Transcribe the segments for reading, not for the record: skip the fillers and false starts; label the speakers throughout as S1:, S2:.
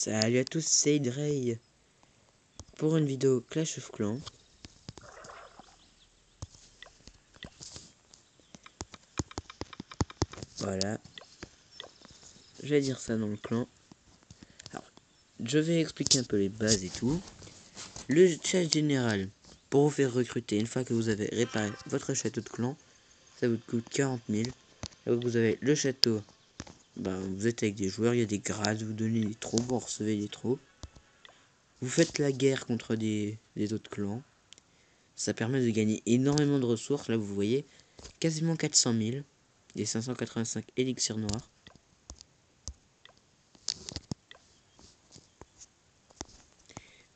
S1: Salut à tous, c'est Idrey pour une vidéo Clash of Clans. Voilà, je vais dire ça dans le clan. Alors, je vais expliquer un peu les bases et tout. Le chat général, pour vous faire recruter, une fois que vous avez réparé votre château de clan, ça vous coûte 40 000. Là où vous avez le château, vous êtes avec des joueurs, il y a des grades, vous donnez des troupes, vous recevez des troupes. Vous faites la guerre contre des autres clans. Ça permet de gagner énormément de ressources. Là, vous voyez, quasiment 400 000. Des 585 élixirs noirs.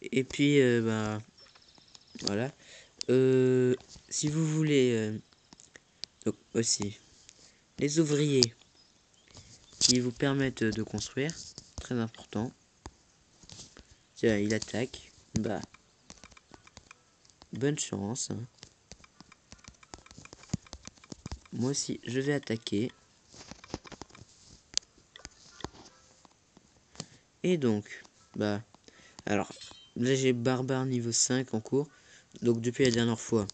S1: Et puis, voilà. Si vous voulez, donc aussi, les ouvriers qui vous permettent de construire, très important. Tiens, il attaque. Bonne chance. Hein. Moi aussi, je vais attaquer. Et donc, alors, là j'ai barbare niveau 5 en cours. Donc depuis la dernière fois,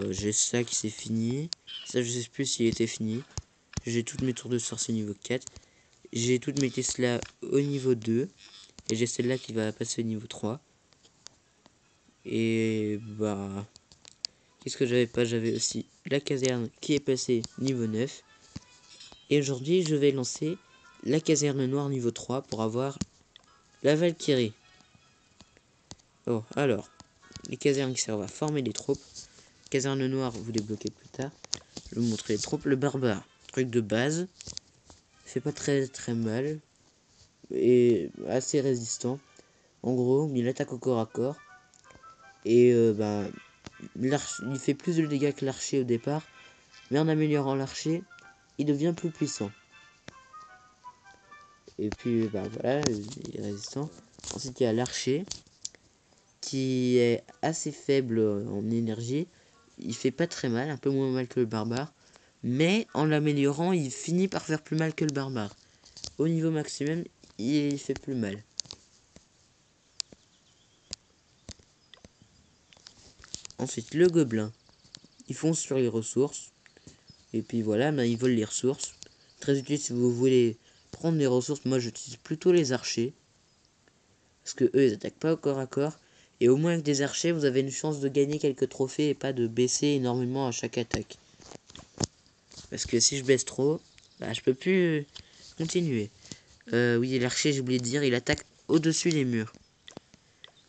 S1: j'ai ça qui s'est fini. Ça, je sais plus s'il était fini. J'ai toutes mes tours de sorcier niveau 4. J'ai toutes mes Tesla au niveau 2. Et j'ai celle-là qui va passer au niveau 3. Et qu'est-ce que j'avais pas? J'avais aussi la caserne qui est passée niveau 9. Et aujourd'hui, je vais lancer la caserne noire niveau 3 pour avoir la Valkyrie. Oh, alors, les casernes qui servent à former des troupes. Caserne noire, vous débloquez plus tard. Je vais vous montrer les troupes. Le barbare, truc de base. Fait pas très mal. Et assez résistant. En gros, il attaque au corps à corps. Et il fait plus de dégâts que l'archer au départ. Mais en améliorant l'archer, il devient plus puissant. Et puis voilà, il est résistant. Ensuite, il y a l'archer qui est assez faible en énergie. Il fait pas très mal, un peu moins mal que le barbare. Mais en l'améliorant, il finit par faire plus mal que le barbare. Au niveau maximum, il fait plus mal. Ensuite, le gobelin. Ils fonce sur les ressources. Et puis voilà, ils volent les ressources. Très utile si vous voulez prendre des ressources. Moi, j'utilise plutôt les archers. Parce que eux, ils attaquent pas au corps à corps. Et au moins avec des archers, vous avez une chance de gagner quelques trophées et pas de baisser énormément à chaque attaque. Parce que si je baisse trop, je peux plus continuer. Oui, l'archer, j'ai oublié de dire, il attaque au-dessus des murs.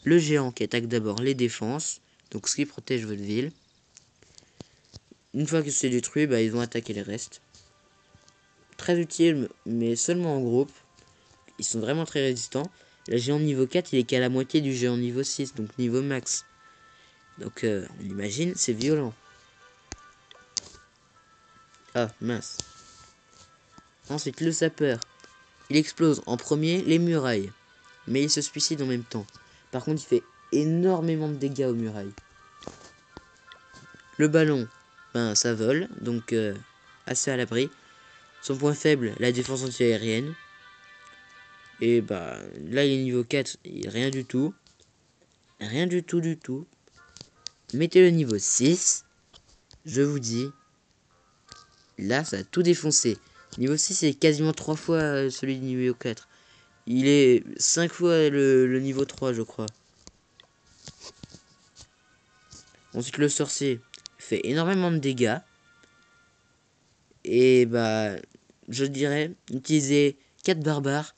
S1: Le géant qui attaque d'abord les défenses, donc ce qui protège votre ville. Une fois que c'est détruit, ils vont attaquer les restes. Très utile, mais seulement en groupe. Ils sont vraiment très résistants. Le géant niveau 4, il est qu'à la moitié du géant niveau 6, donc niveau max. Donc on imagine, c'est violent. Ah, mince. Ensuite, le sapeur. Il explose en premier les murailles. Mais il se suicide en même temps. Par contre, il fait énormément de dégâts aux murailles. Le ballon, ça vole, donc assez à l'abri. Son point faible, la défense anti-aérienne. Et là, il est niveau 4, il rien du tout. Rien du tout du tout. Mettez le niveau 6. Je vous dis, là, ça a tout défoncé. Niveau 6, c'est quasiment 3 fois celui du niveau 4. Il est 5 fois le niveau 3, je crois. Ensuite, le sorcier fait énormément de dégâts. Et je dirais, utiliser 4 barbares.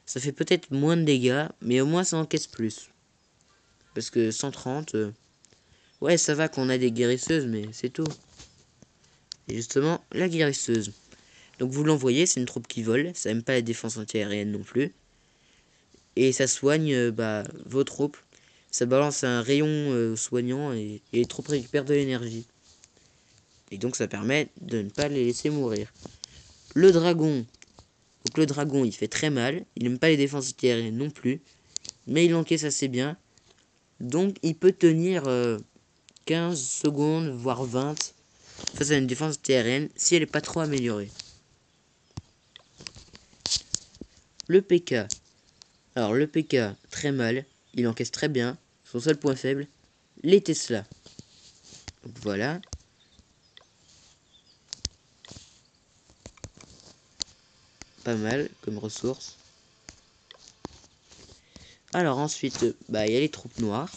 S1: Ça fait peut-être moins de dégâts, mais au moins ça encaisse plus. Parce que 130... ouais, ça va qu'on a des guérisseuses, mais c'est tout. Et justement, la guérisseuse. Donc vous l'envoyez, c'est une troupe qui vole. Ça n'aime pas la défense anti-aérienne non plus. Et ça soigne vos troupes. Ça balance un rayon soignant et les troupes récupèrent de l'énergie. Et donc ça permet de ne pas les laisser mourir. Le dragon. Donc le dragon, il fait très mal. Il n'aime pas les défenses anti-aériennes non plus. Mais il encaisse assez bien. Donc il peut tenir 15 secondes, voire 20 face à une défense anti-aérienne si elle n'est pas trop améliorée. Le PK. Alors le PK, très mal. Il encaisse très bien. Son seul point faible, les Tesla. Donc voilà. Pas mal comme ressource. Alors ensuite, il y a les troupes noires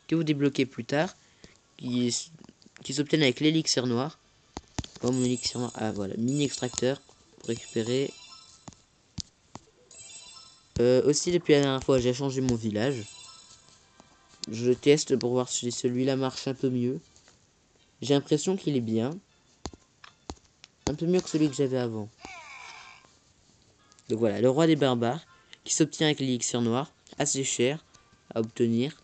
S1: que vous débloquez plus tard, qui s'obtiennent avec l'élixir noir. Oh, mon élixir noir. Ah voilà, mini extracteur pour récupérer. Aussi depuis la dernière fois, j'ai changé mon village. Je teste pour voir si celui-là marche un peu mieux. J'ai l'impression qu'il est bien. Un peu mieux que celui que j'avais avant. Donc voilà, le roi des barbares, qui s'obtient avec l'élixir noir, assez cher à obtenir.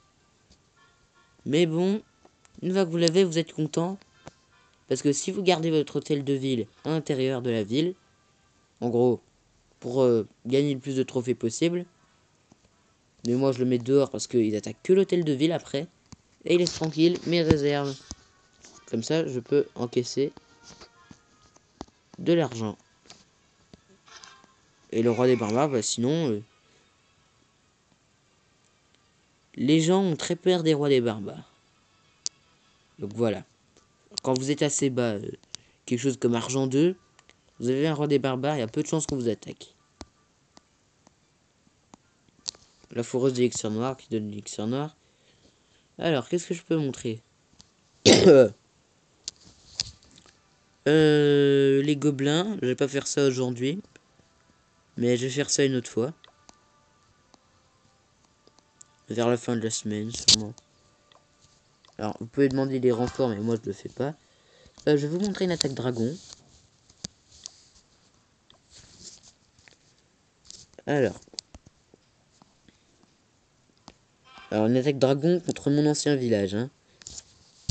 S1: Mais bon, une fois que vous l'avez, vous êtes content. Parce que si vous gardez votre hôtel de ville à l'intérieur de la ville, en gros, pour gagner le plus de trophées possible, mais moi je le mets dehors parce qu'ils attaquent que l'hôtel de ville après, et il laisse tranquille mes réserves. Comme ça, je peux encaisser de l'argent. Et le roi des barbares, sinon, les gens ont très peur des rois des barbares. Donc voilà. Quand vous êtes assez bas, quelque chose comme argent 2, vous avez un roi des barbares, il y a peu de chances qu'on vous attaque. La foreuse d'élixir noir qui donne l'élixir noir. Alors, qu'est-ce que je peux montrer? Les gobelins, je vais pas faire ça aujourd'hui. Mais je vais faire ça une autre fois. Vers la fin de la semaine, sûrement. Alors, vous pouvez demander des renforts, mais moi je le fais pas. Je vais vous montrer une attaque dragon. Alors, une attaque dragon contre mon ancien village. Hein.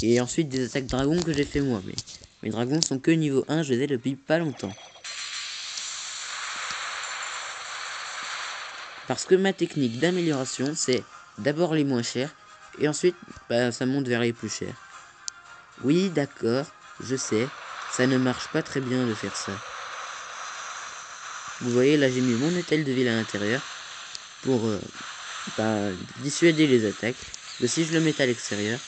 S1: Et ensuite des attaques dragon que j'ai fait moi. Mais mes dragons sont que niveau 1, je les ai depuis pas longtemps. Parce que ma technique d'amélioration, c'est d'abord les moins chers. Et ensuite, ça monte vers les plus chers. Oui, d'accord, je sais. Ça ne marche pas très bien de faire ça. Vous voyez, là j'ai mis mon hôtel de ville à l'intérieur. Pour dissuader les attaques. Que si je le mettais à l'extérieur,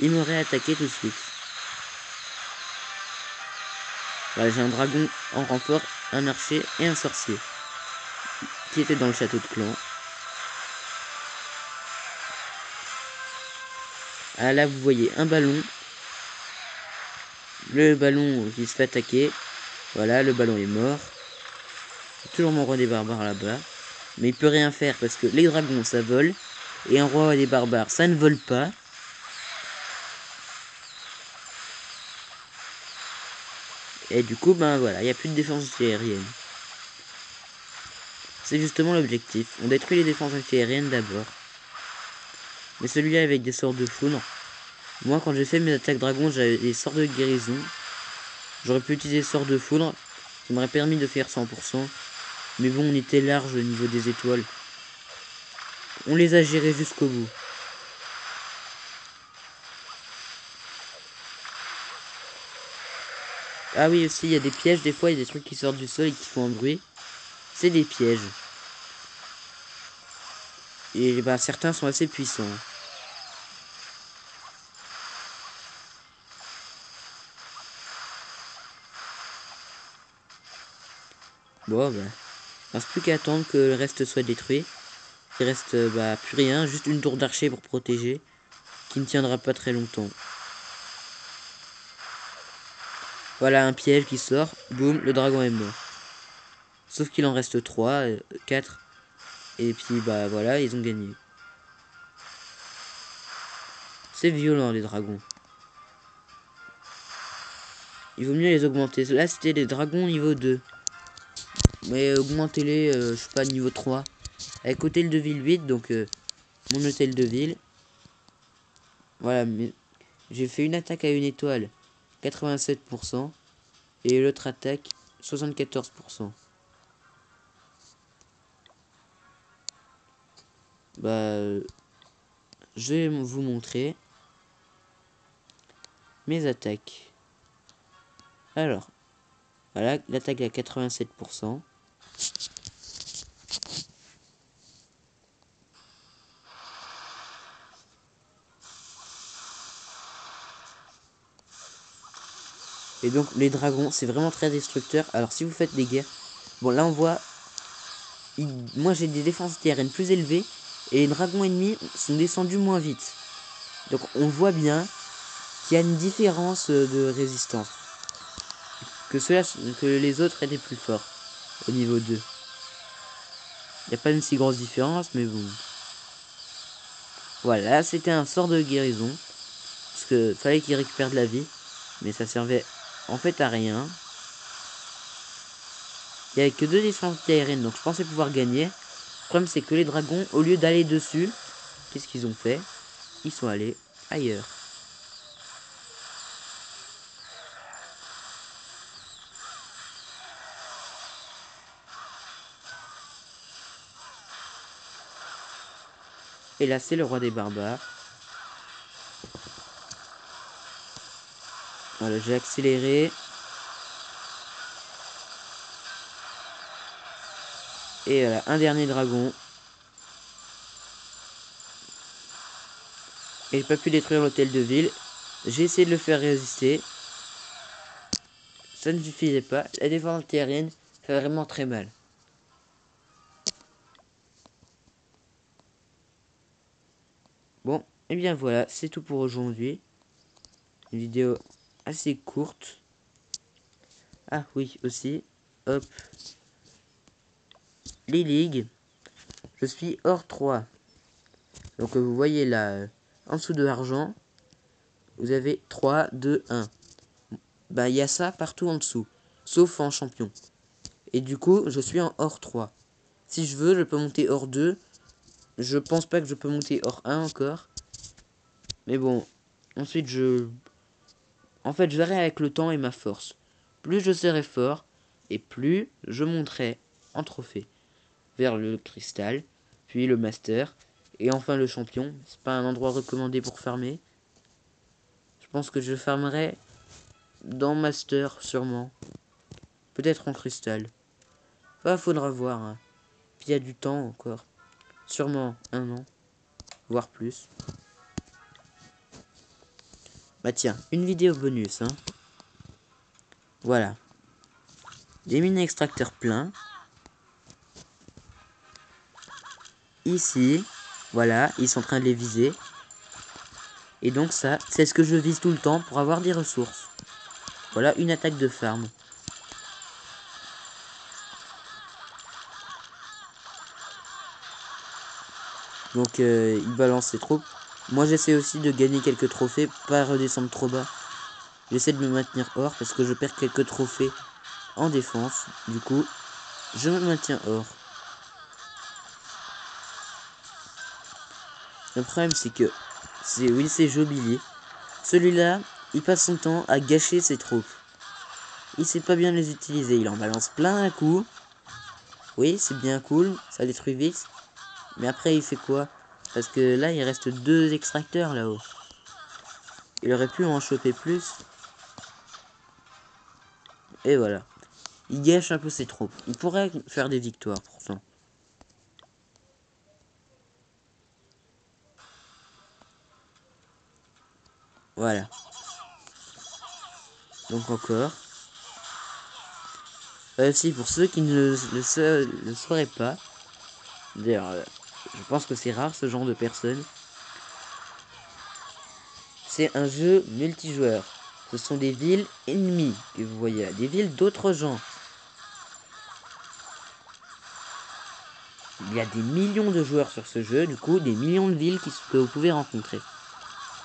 S1: il m'aurait attaqué tout de suite. Voilà, j'ai un dragon en renfort, un archer et un sorcier qui étaient dans le château de clan. Ah là vous voyez un ballon. Le ballon qui se fait attaquer. Voilà, le ballon est mort. Toujours mon roi des barbares là-bas. Mais il peut rien faire parce que les dragons ça vole. Et un roi des barbares ça ne vole pas. Et du coup voilà, il n'y a plus de défense anti-aérienne. C'est justement l'objectif. On détruit les défenses anti-aériennes d'abord. Mais celui-là avec des sorts de foudre. Moi quand j'ai fait mes attaques dragons j'avais des sorts de guérison. J'aurais pu utiliser sorts de foudre. Ça m'aurait permis de faire 100%. Mais bon on était large au niveau des étoiles. On les a gérés jusqu'au bout. Ah oui aussi il y a des pièges. Des fois il y a des trucs qui sortent du sol et qui font un bruit. C'est des pièges. Et certains sont assez puissants. Bon il reste plus qu'à attendre que le reste soit détruit. Il reste plus rien, juste une tour d'archer pour protéger, qui ne tiendra pas très longtemps. Voilà un piège qui sort, boum, le dragon est mort. Sauf qu'il en reste 3, 4, et puis voilà, ils ont gagné. C'est violent les dragons. Il vaut mieux les augmenter. Là c'était des dragons niveau 2. Mais augmentez-les, je sais pas, niveau 3. Avec hôtel de ville 8, donc mon hôtel de ville. Voilà, mais j'ai fait une attaque à une étoile, 87%. Et l'autre attaque, 74%. Je vais vous montrer mes attaques. Alors, voilà, l'attaque à 87%. Et donc les dragons, c'est vraiment très destructeur. Alors si vous faites des guerres, bon là on voit, moi j'ai des défenses TRN plus élevées et les dragons ennemis sont descendus moins vite. Donc on voit bien qu'il y a une différence de résistance. Que les autres étaient plus forts au niveau 2. Il n'y a pas une si grosse différence, mais bon. Voilà, c'était un sort de guérison. Parce que fallait qu'il récupère de la vie. Mais ça servait en fait à rien. Il n'y avait que 2 défenses aériennes, donc je pensais pouvoir gagner. Le problème c'est que les dragons, au lieu d'aller dessus, qu'est-ce qu'ils ont fait? Ils sont allés ailleurs. Et là c'est le roi des barbares. Voilà, j'ai accéléré. Et voilà, un dernier dragon. Et j'ai pas pu détruire l'hôtel de ville. J'ai essayé de le faire résister. Ça ne suffisait pas. La défense aérienne fait vraiment très mal. Bon, et bien voilà, c'est tout pour aujourd'hui. Une vidéo assez courte. Ah oui, aussi. Hop. Les ligues. Je suis hors 3. Donc vous voyez là, en dessous de argent, vous avez 3, 2, 1. Bah il y a ça partout en dessous. Sauf en champion. Et du coup, je suis en hors 3. Si je veux, je peux monter hors 2. Je pense pas que je peux monter hors 1 encore. Mais bon, ensuite en fait, je verrai avec le temps et ma force. Plus je serai fort, et plus je monterai en trophée. Vers le cristal, puis le master, et enfin le champion. C'est pas un endroit recommandé pour farmer. Je pense que je farmerai dans master, sûrement. Peut-être en cristal. Enfin, faudra voir. Hein. Puis il y a du temps encore. Sûrement 1 an, voire plus. Bah tiens, une vidéo bonus. Hein. Voilà. Des mini extracteurs pleins. Ici, voilà, ils sont en train de les viser. Et donc ça, c'est ce que je vise tout le temps pour avoir des ressources. Voilà une attaque de farm. Donc il balance ses troupes. Moi j'essaie aussi de gagner quelques trophées, pas redescendre trop bas. J'essaie de me maintenir hors parce que je perds quelques trophées en défense. Du coup, je me maintiens hors. Le problème c'est que c'est Jobili. Celui-là, il passe son temps à gâcher ses troupes. Il sait pas bien les utiliser, il en balance plein à coup. Oui, c'est bien cool, ça détruit vite. Mais après, il fait quoi? Parce que là, il reste 2 extracteurs là-haut. Il aurait pu en choper plus. Et voilà. Il gâche un peu ses troupes. Il pourrait faire des victoires pourtant. Voilà. Donc encore. Si, pour ceux qui ne le sauraient pas. D'ailleurs, je pense que c'est rare ce genre de personnes. C'est un jeu multijoueur. Ce sont des villes ennemies que vous voyez là. Des villes d'autres gens. Il y a des millions de joueurs sur ce jeu. Du coup, des millions de villes que vous pouvez rencontrer.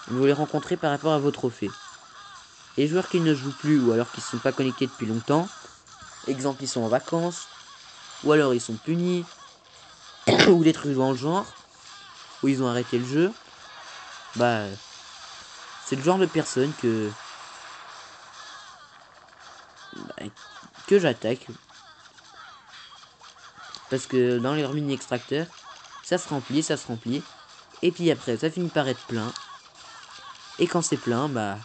S1: Vous les rencontrez par rapport à vos trophées. Les joueurs qui ne jouent plus ou alors qui ne sont pas connectés depuis longtemps. Exemple, ils sont en vacances. Ou alors ils sont punis. Ou des trucs dans le genre. Ou ils ont arrêté le jeu. Bah, c'est le genre de personne que j'attaque. Parce que dans les mini extracteurs, ça se remplit, ça se remplit. Et puis après, ça finit par être plein. Et quand c'est plein, bah,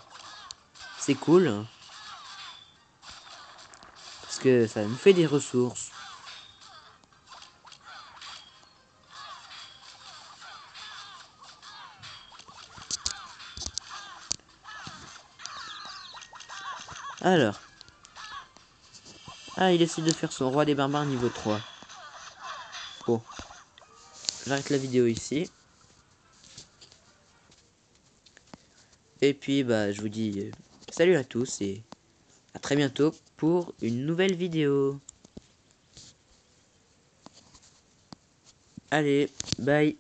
S1: c'est cool. Parce que ça nous fait des ressources. Alors. Ah, il essaie de faire son roi des barbares niveau 3. Bon. J'arrête la vidéo ici. Et puis, bah, je vous dis salut à tous et à très bientôt pour une nouvelle vidéo. Allez, bye.